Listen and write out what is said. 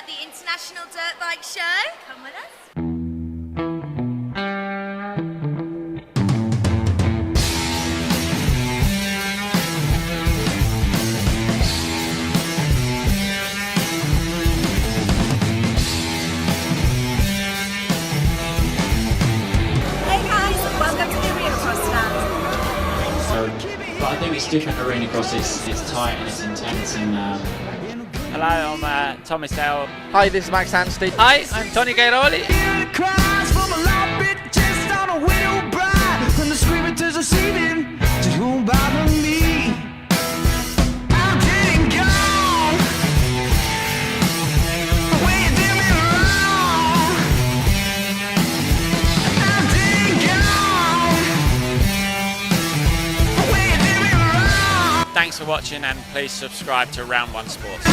at the International Dirt Bike Show. Come with us. Hey guys, welcome to the Arena Cross stand. But I think it's different arena cross. It's tight and it's intense and. Hello, I'm Thomas Searle. Hi, this is Max Anstie. Hi, I'm Tony Cairoli. Thanks for watching and please subscribe to Round 1 Sports.